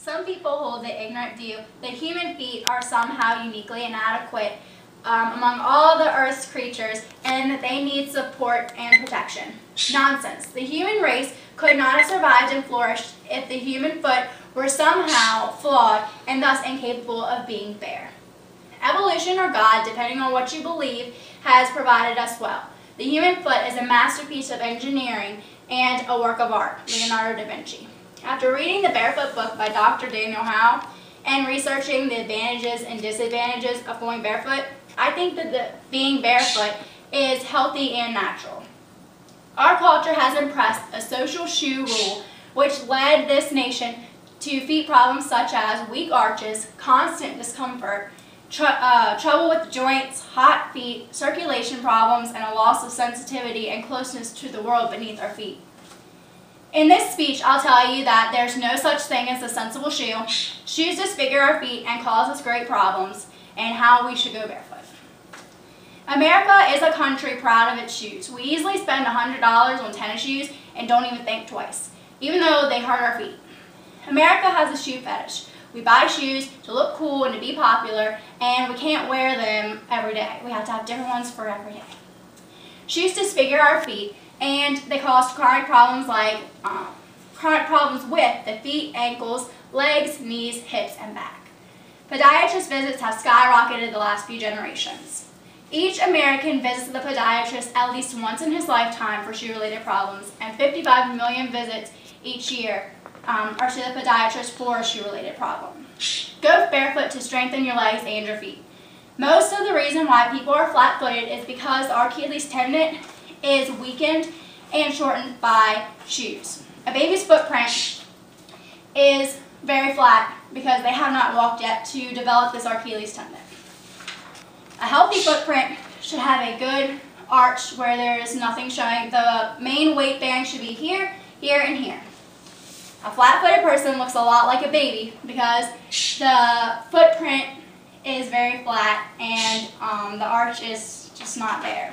Some people hold the ignorant view that human feet are somehow uniquely inadequate among all the Earth's creatures and that they need support and protection. Nonsense. The human race could not have survived and flourished if the human foot were somehow flawed and thus incapable of being bare. Evolution or God, depending on what you believe, has provided us well. The human foot is a masterpiece of engineering and a work of art, Leonardo da Vinci. After reading the Barefoot book by Dr. Daniel Howe and researching the advantages and disadvantages of going barefoot, I think that being barefoot is healthy and natural. Our culture has impressed a social shoe rule which led this nation to feet problems such as weak arches, constant discomfort, trouble with joints, hot feet, circulation problems, and a loss of sensitivity and closeness to the world beneath our feet. In this speech, I'll tell you that there's no such thing as a sensible shoe. Shoes disfigure our feet and cause us great problems, and how we should go barefoot. America is a country proud of its shoes. We easily spend $100 on tennis shoes and don't even think twice, even though they hurt our feet. America has a shoe fetish. We buy shoes to look cool and to be popular, and we can't wear them every day. We have to have different ones for every day. Shoes disfigure our feet, and they cause chronic problems with the feet, ankles, legs, knees, hips, and back. Podiatrist visits have skyrocketed the last few generations. Each American visits the podiatrist at least once in his lifetime for shoe-related problems, and 55 million visits each year are to the podiatrist for a shoe-related problem. Go barefoot to strengthen your legs and your feet. Most of the reason why people are flat-footed is because the Achilles tendon is weakened and shortened by shoes. A baby's footprint is very flat because they have not walked yet to develop this Achilles tendon. A healthy footprint should have a good arch where there is nothing showing. The main weight bearing should be here, here, and here. A flat-footed person looks a lot like a baby because the footprint is very flat and the arch is just not there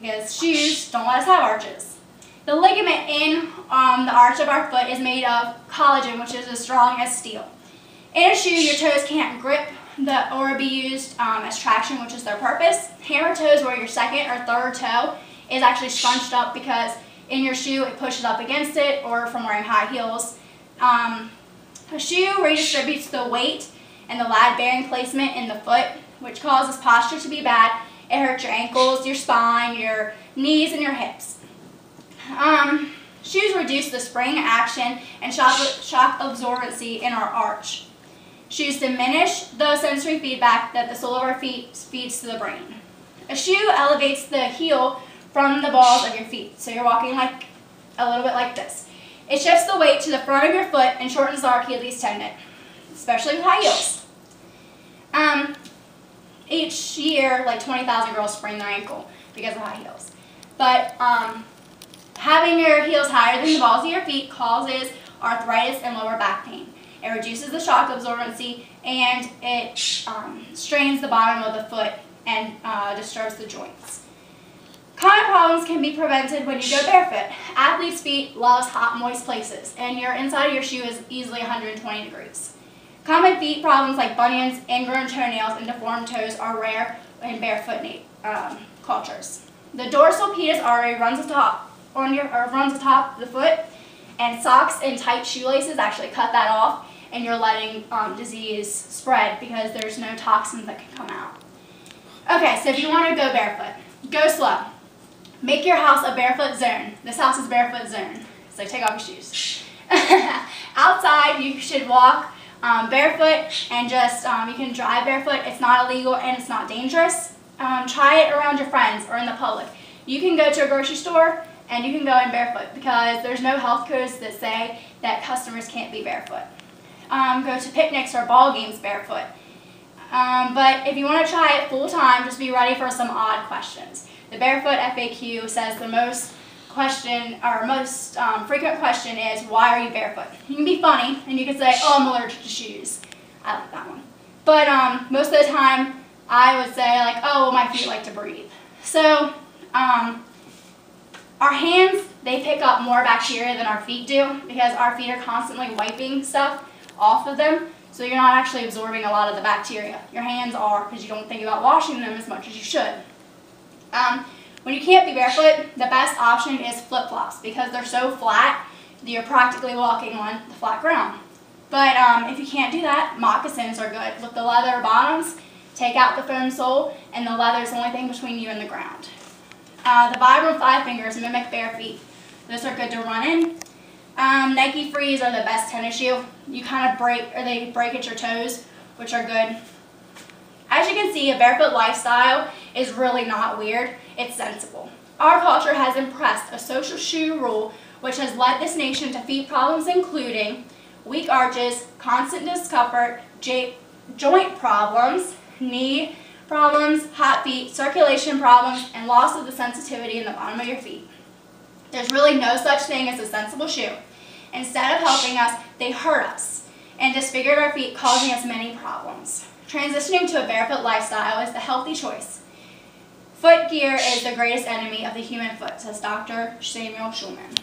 because shoes don't let us have arches. The ligament in the arch of our foot is made of collagen, which is as strong as steel. In a shoe, your toes can't grip or be used as traction, which is their purpose. Hammer toes, where your second or third toe is actually scrunched up because in your shoe it pushes up against it, or from wearing high heels. A shoe redistributes the weight and the lad-bearing placement in the foot, which causes posture to be bad. It hurts your ankles, your spine, your knees, and your hips. Shoes reduce the spring action and shock absorbency in our arch. Shoes diminish the sensory feedback that the sole of our feet feeds to the brain. A shoe elevates the heel from the balls of your feet, so you're walking like a little bit like this. It shifts the weight to the front of your foot and shortens the Achilles tendon, especially with high heels. Each year, like 20,000 girls sprain their ankle because of high heels. But having your heels higher than the balls of your feet causes arthritis and lower back pain. It reduces the shock absorbency and it strains the bottom of the foot and disturbs the joints. Common problems can be prevented when you go barefoot. Athletes' feet loves hot, moist places, and your inside of your shoe is easily 120 degrees. Common feet problems like bunions, ingrown toenails, and deformed toes are rare in barefoot cultures. The dorsal pedis artery runs atop the foot, and socks and tight shoelaces actually cut that off, and you're letting disease spread because there's no toxins that can come out. Okay, so if you want to go barefoot, go slow. Make your house a barefoot zone. This house is barefoot zone, so take off your shoes. Outside, you should walk barefoot and just, you can drive barefoot. It's not illegal and it's not dangerous. Try it around your friends or in the public. You can go to a grocery store and you can go in barefoot because there's no health codes that say that customers can't be barefoot. Go to picnics or ball games barefoot. But if you want to try it full time, just be ready for some odd questions. The Barefoot FAQ says the most frequent question is, why are you barefoot? You can be funny and you can say, oh, I'm allergic to shoes. I like that one. But most of the time I would say like, oh, well, my feet like to breathe. So our hands, they pick up more bacteria than our feet do because our feet are constantly wiping stuff off of them, so you're not actually absorbing a lot of the bacteria. Your hands are, because you don't think about washing them as much as you should. When you can't be barefoot, the best option is flip-flops, because they're so flat that you're practically walking on the flat ground. But if you can't do that, moccasins are good. With the leather bottoms, take out the foam sole, and the leather is the only thing between you and the ground. The Vibram 5 fingers mimic bare feet. Those are good to run in. Nike Frees are the best tennis shoe. You kind of they break at your toes, which are good. As you can see, a barefoot lifestyle is really not weird, it's sensible. Our culture has impressed a social shoe rule which has led this nation to feet problems including weak arches, constant discomfort, joint problems, knee problems, hot feet, circulation problems, and loss of the sensitivity in the bottom of your feet. There's really no such thing as a sensible shoe. Instead of helping us, they hurt us and disfigured our feet, causing us many problems. Transitioning to a barefoot lifestyle is the healthy choice. Foot gear is the greatest enemy of the human foot, says Dr. Samuel Schulman.